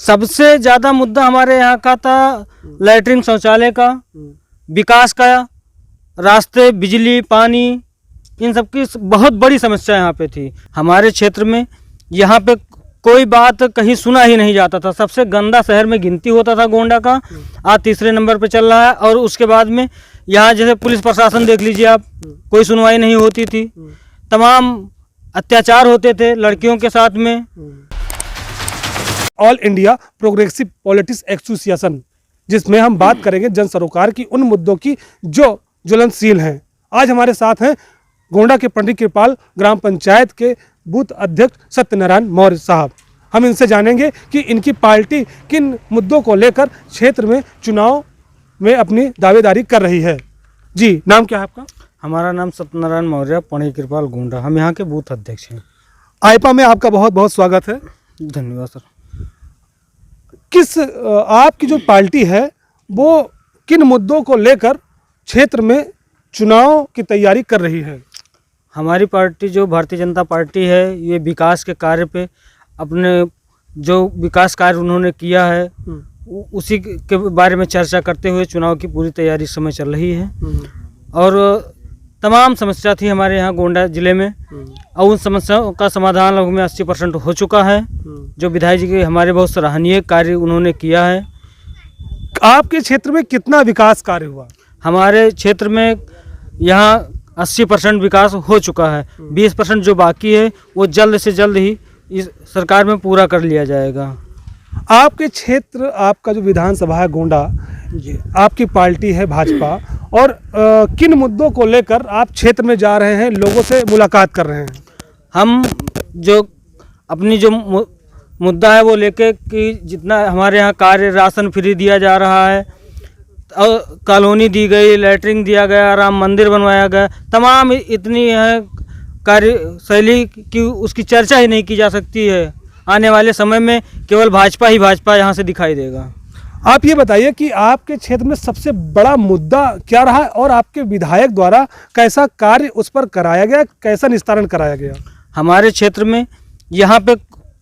सबसे ज़्यादा मुद्दा हमारे यहाँ का था लैट्रिन शौचालय का, विकास का, रास्ते, बिजली, पानी, इन सब की बहुत बड़ी समस्या यहाँ पे थी। हमारे क्षेत्र में यहाँ पे कोई बात कहीं सुना ही नहीं जाता था। सबसे गंदा शहर में गिनती होता था गोंडा का, आज तीसरे नंबर पे चल रहा है। और उसके बाद में यहाँ जैसे पुलिस प्रशासन देख लीजिए आप, कोई सुनवाई नहीं होती थी, तमाम अत्याचार होते थे लड़कियों के साथ में। All India progressive politics association, जिसमें हम बात करेंगे जन सरोकार की, उन मुद्दों की जो ज्वलनशील हैं। आज हमारे साथ हैं गोंडा के पंडित कृपाल ग्राम पंचायत के बूथ अध्यक्ष सत्यनारायण मौर्य साहब। हम इनसे जानेंगे कि इनकी पार्टी किन मुद्दों को लेकर क्षेत्र में चुनाव में अपनी दावेदारी कर रही है। जी, नाम क्या है आपका? हमारा नाम सत्यनारायण मौर्य, पंडित कृपाल गोंडा, हम यहाँ के बूथ अध्यक्ष हैं। आईपा में आपका बहुत बहुत स्वागत है। धन्यवाद सर। आपकी जो पार्टी है वो किन मुद्दों को लेकर क्षेत्र में चुनाव की तैयारी कर रही है? हमारी पार्टी जो भारतीय जनता पार्टी है, ये विकास के कार्य पे अपने जो विकास कार्य उन्होंने किया है उसी के बारे में चर्चा करते हुए चुनाव की पूरी तैयारी इस समय चल रही है। और तमाम समस्या थी हमारे यहाँ गोंडा ज़िले में, और उन समस्याओं का समाधान लगभग में 80% हो चुका है। जो विधायक जी के हमारे बहुत सराहनीय कार्य उन्होंने किया है। आपके क्षेत्र में कितना विकास कार्य हुआ? हमारे क्षेत्र में यहाँ 80% विकास हो चुका है। 20% जो बाकी है वो जल्द से जल्द ही इस सरकार में पूरा कर लिया जाएगा। आपके क्षेत्र, आपका जो विधानसभा है गोंडा, आपकी पार्टी है भाजपा, और किन मुद्दों को लेकर आप क्षेत्र में जा रहे हैं, लोगों से मुलाकात कर रहे हैं? हम जो अपनी जो मुद्दा है वो लेके कि जितना हमारे यहाँ कार्य, राशन फ्री दिया जा रहा है, और कॉलोनी दी गई, लैट्रिन दिया गया, राम मंदिर बनवाया गया, तमाम इतनी है कार्यशैली की उसकी चर्चा ही नहीं की जा सकती है। आने वाले समय में केवल भाजपा ही भाजपा यहाँ से दिखाई देगा। आप ये बताइए कि आपके क्षेत्र में सबसे बड़ा मुद्दा क्या रहा है, और आपके विधायक द्वारा कैसा कार्य उस पर कराया गया, कैसा निस्तारण कराया गया? हमारे क्षेत्र में यहाँ पे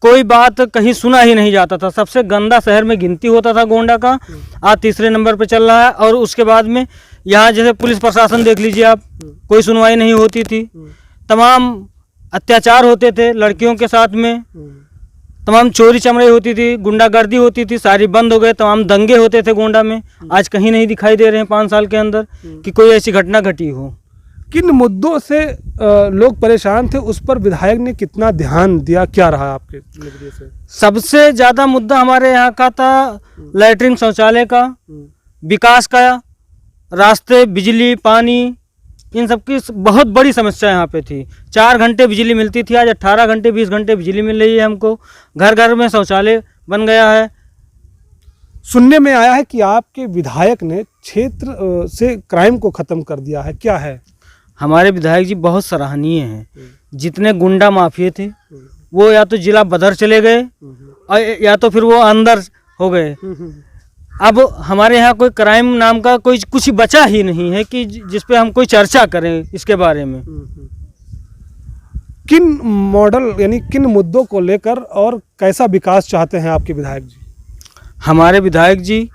कोई बात कहीं सुना ही नहीं जाता था। सबसे गंदा शहर में गिनती होता था गोंडा का, आज तीसरे नंबर पे चल रहा है। और उसके बाद में यहाँ जैसे पुलिस प्रशासन देख लीजिए आप, कोई सुनवाई नहीं होती थी, तमाम अत्याचार होते थे लड़कियों के साथ में, तमाम चोरी चमड़ी होती थी, गुंडागर्दी होती थी, सारी बंद हो गए। तमाम दंगे होते थे गोंडा में, आज कहीं नहीं दिखाई दे रहे हैं 5 साल के अंदर कि कोई ऐसी घटना घटी हो। किन मुद्दों से लोग परेशान थे, उस पर विधायक ने कितना ध्यान दिया, क्या रहा आपके नजरिए से? सबसे ज़्यादा मुद्दा हमारे यहाँ का था लैट्रिन शौचालय का, विकास का, रास्ते, बिजली, पानी, इन सब की बहुत बड़ी समस्या यहाँ पे थी। 4 घंटे बिजली मिलती थी, आज 18 घंटे 20 घंटे बिजली मिल रही है हमको। घर घर में शौचालय बन गया है। सुनने में आया है कि आपके विधायक ने क्षेत्र से क्राइम को ख़त्म कर दिया है, क्या है? हमारे विधायक जी बहुत सराहनीय हैं। जितने गुंडा माफिया थे वो या तो जिला बदर चले गए, और या तो फिर वो अंदर हो गए। अब हमारे यहाँ कोई क्राइम नाम का कोई कुछ बचा ही नहीं है कि जिस पे हम कोई चर्चा करें इसके बारे में। किन मॉडल यानी किन मुद्दों को लेकर और कैसा विकास चाहते हैं आपके विधायक जी? हमारे विधायक जी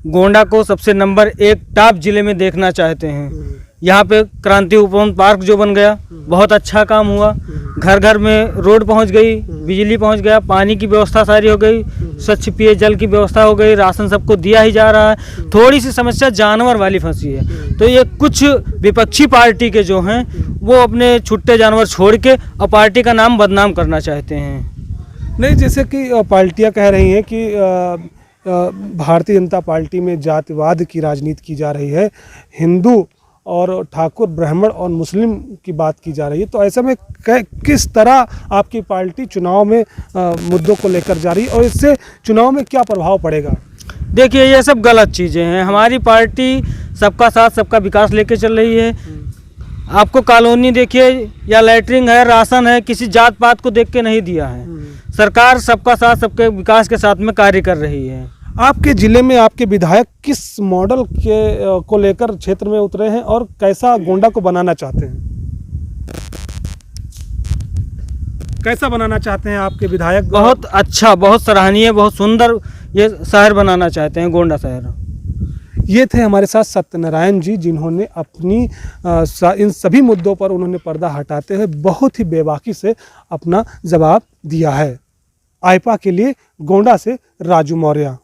गोंडा को सबसे नंबर 1 टॉप जिले में देखना चाहते हैं। यहाँ पे क्रांति उपवन पार्क जो बन गया, बहुत अच्छा काम हुआ। घर घर में रोड पहुँच गई, बिजली पहुँच गया, पानी की व्यवस्था सारी हो गई, स्वच्छ पेय जल की व्यवस्था हो गई, राशन सबको दिया ही जा रहा है। थोड़ी सी समस्या जानवर वाली फंसी है, तो ये कुछ विपक्षी पार्टी के जो हैं वो अपने छुट्टे जानवर छोड़ के और पार्टी का नाम बदनाम करना चाहते हैं। नहीं, जैसे कि पार्टियां कह रही हैं कि भारतीय जनता पार्टी में जातिवाद की राजनीति की जा रही है, हिंदू और ठाकुर, ब्राह्मण और मुस्लिम की बात की जा रही है, तो ऐसे में किस तरह आपकी पार्टी चुनाव में मुद्दों को लेकर जा रही है, और इससे चुनाव में क्या प्रभाव पड़ेगा? देखिए, ये सब गलत चीज़ें हैं। हमारी पार्टी सबका साथ सबका विकास लेके चल रही है। आपको कॉलोनी देखिए या लैट्रिन है, राशन है, किसी जात पात को देख के नहीं दिया है। सरकार सबका साथ सबके विकास के साथ में कार्य कर रही है। आपके ज़िले में आपके विधायक किस मॉडल के को लेकर क्षेत्र में उतरे हैं और कैसा गोंडा को बनाना चाहते हैं? कैसा बनाना चाहते हैं आपके विधायक? बहुत अच्छा, बहुत सराहनीय, बहुत सुंदर ये शहर बनाना चाहते हैं, गोंडा शहर। ये थे हमारे साथ सत्यनारायण जी, जिन्होंने अपनी इन सभी मुद्दों पर उन्होंने पर्दा हटाते हुए बहुत ही बेबाकी से अपना जवाब दिया है। आइपा के लिए गोंडा से राजू मौर्य।